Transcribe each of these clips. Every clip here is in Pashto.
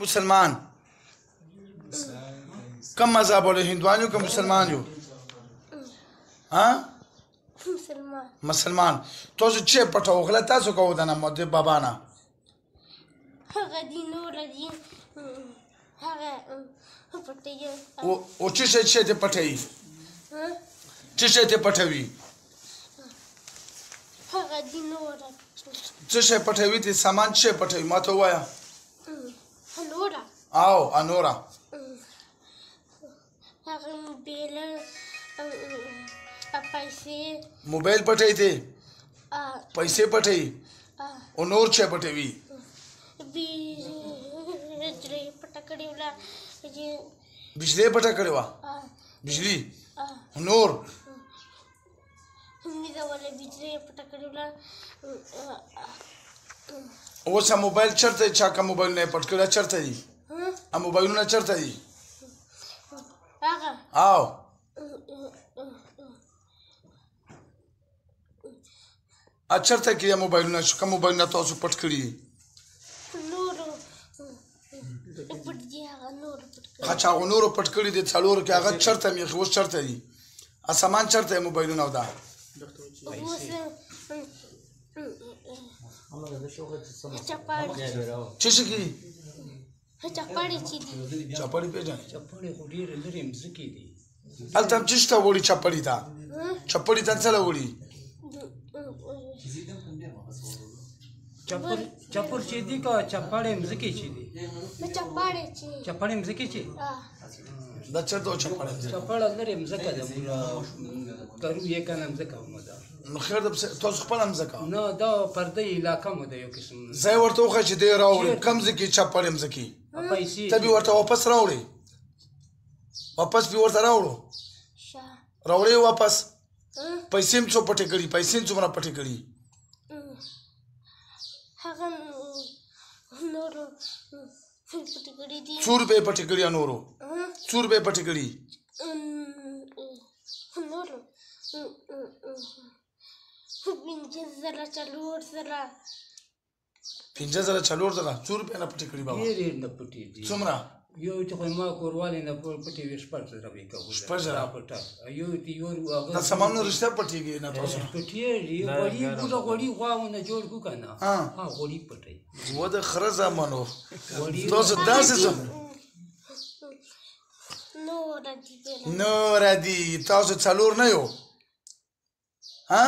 مسلمان کم مذهب ولې هندوان یو که مسلمان یو ها مسلمان تاسو چې پټو غلط تاسو کوو د نامه د بابا نه هغه دي نور دي هغه پټي او چې ته پټي چې ته پټوي هغه دي نور چې پټوي ته سامان چې پټوي ماته وایا انورا او انورا هغه موبایل پیسې موبایل پټوي ته پیسې پټوي او نور چې پټوي بجلی پټه کړې ولا بجلی پټه کړې وا بجلی نور مې دا ولا بجلی پټه کړې ولا اوس موبایل چرته چا کا موبایل نه پټ کړه چرته دي ا موبایلونه چرته دي هغه او ا چرته کې موبایلونه شو کوم موبایلونه تاسو پټ کړی خاچا غنور پټ کړی دي څلور کې هغه چرته می خو چرته دي اسمان چرته موبایلونه ودا چې شي کی چپاړي چې دي چپاړي پیژنې چپاړي خو ډېر لري مزکی دي التم چشته وړي چپاړي تا چپاړي ته څه وړي چپر چې دي کا چپاړي مزکی چې دي چپاړي مزکی چې دا چرته چپاړي چپاړه لري مزکه ده کرو یې کنه مزکه ومده نو خیر د تاسو خپل مزکه نه دا پرده علاقه مو ده یو قسم زه ورته خو چې دی راوړم کم ځکه چپاړي مزکی پیسې ته به ورته واپس راوړي واپس به ورته راوړي واپس پیسې هم څو پټې کړي پیسې څومره پټې کړي هغه نور پټې کړي دي 100 روپے پټې کړي نورو 100 روپے پټې کړي نور پنځه زره چلور زره 100 روپے نه پټې کړي بابا ډېر نه پټې دي څومره یو ته خو ما کورواله نه پټې وې شپږ زره به کوو شپږ زره پټه یو تی یو دا سامان نو رښتیا پټېږي نه تاسو پټې دی وړي بوډا وړي غواونه جوړ کو کنه ها وړي پټې و د خره زمانو تاسو داسې نور دي تاسو څلور نه یو ها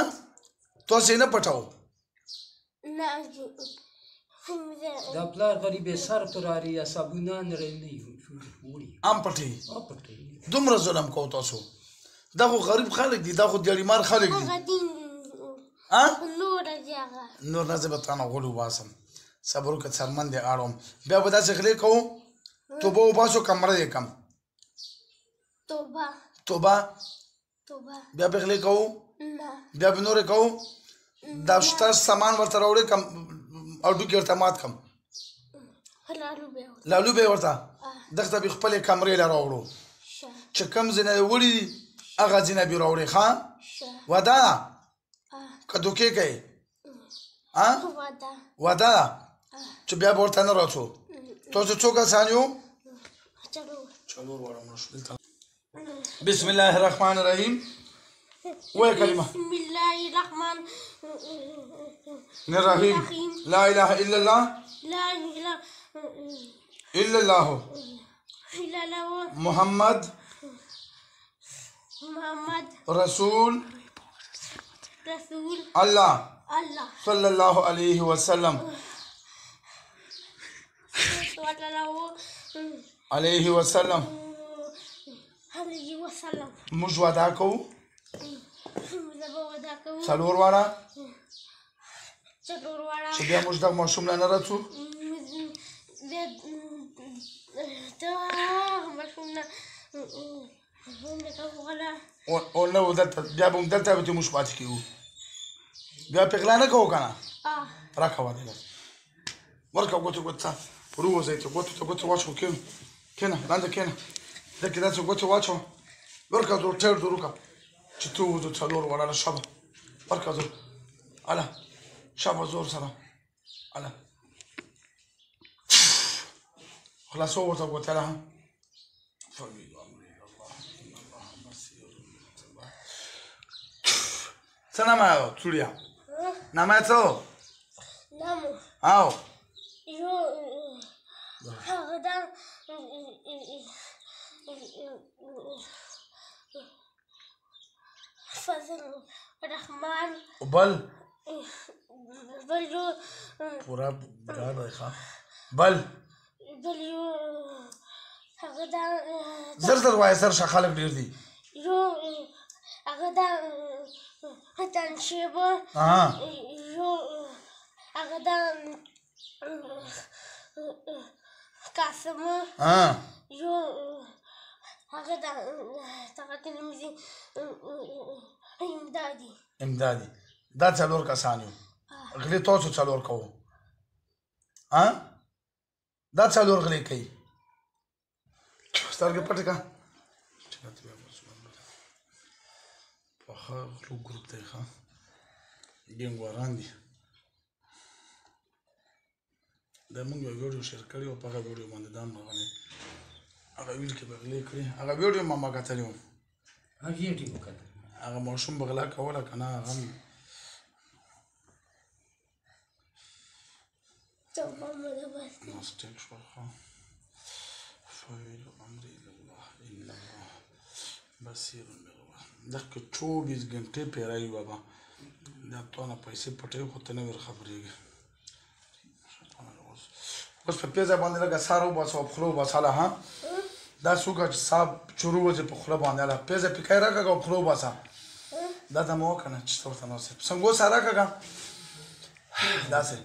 تاسو نه پټاو نه دا پلار غریب سر پراري یا صابونه نه وړي ام پټي دومره ظلم کو تاسو دا خو غریب خلک دي دا خو دیړیمار خلک دي ها نور نه زه به تانه غوړو واسم صبر وکړه سرمن دې اړوم بیا به داسې غلی کوو توبه وباسو کمره یې کم توبه بیا به غلی کوو بیا به نورې کوو دا شته سامان ورته راوړې کم اډوکې ورته مات کم لالو به ورته دغه به خپلې کمرې له راوړو چې کم ځینې وړي هغه ځینې به راوړې ښه وعده که دوکې کوي وعده چې بیا به ورته نه راځو تاسو څو کسان یو څلور واړه مړه شو بسم الله الرحمن الرحیم وایه کلمه بسم الله الرحمن الرحیم لا اله الا الله لا اله الا الله محمد رسول الله صلی الله علیه وسلم علیه وسلم موږ وعده کوو څلور واړه چې بیا موږ دغه ماشوم نه راځو او نو دلته بیا به دلته به موږ پاتې کېږو بیا پغلا نه کوو که نه راکوه دې ورکه ګوتې ګوته ور ووځئ ته ګوتو ته ګوتې واچوه کېنه لاندې کېنه دکې داسې ګوتې واچوه ورکه زور ټیر در وکړه چې تو وځو څلور وړاله شبه ورکه زور اله شبه زور سره اله خلاص هو ورته ګوتله ها فویل امري الله ان الله بصير څه نامه چوړیا نامه څه نامو او یو هغه دا فضل رحمان بل بل یو پورا دا دی ښه بل یو هغه دا زر زر وایه زر شه خلک ډېر دي یو هغه دا تنشیبه یو هغه دا قاسمه یو هغه دا هغه کلمزي امدادي دا څلور کسان یو غلی تاسو څلور کوو دا څلور غلی کوي سترګې پټې کړه پخه غلو ګروپ دی ښه ګینګواران دي دا مونږ یو ویډیو شیر کړی و په هغه ویډیو باندې دا مرغلې هغه ویل کې به غلې کړي هغه ویډیو ما کتلی وم هغه ماشوم به غلا کوله که نه هغه مستیک شو ښه فویل امري الله ان الله بصیر دغه 24 ګنټې پیرایي بابا دا تونه پیسې پټوي خو ته نه ور خبرېږي اوس په پیزه باندې لږه سار وباسه او خوله وباسله ها دا څوکه چې صاحب چورو وځي په خوله باندې هله پیزه پکای راکړه او خوله وباسه دا ته مه وکړه چې ته ورته ناست یې سنګوسه راکړه داسې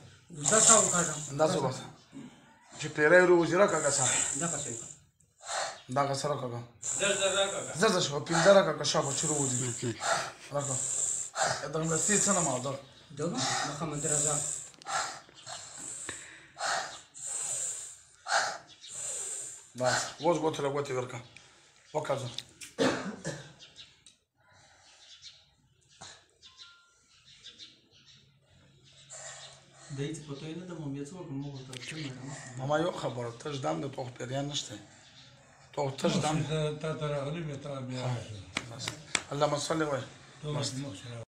داسې وباسه چې پیری ورو وځي راکړه سا دغه سره راکړه زر زر شو پنځه راکړه شابه چورو وځي راکړه دغه مستې څه نه ما دغه محمد رضا بس اوس ګوتې ګوتې ورکړه وکړه ماما یو خبره تش دام د توخ پیریان نشته توخ تش دام تا راغلی مې تا بیا اللهم صل وسلم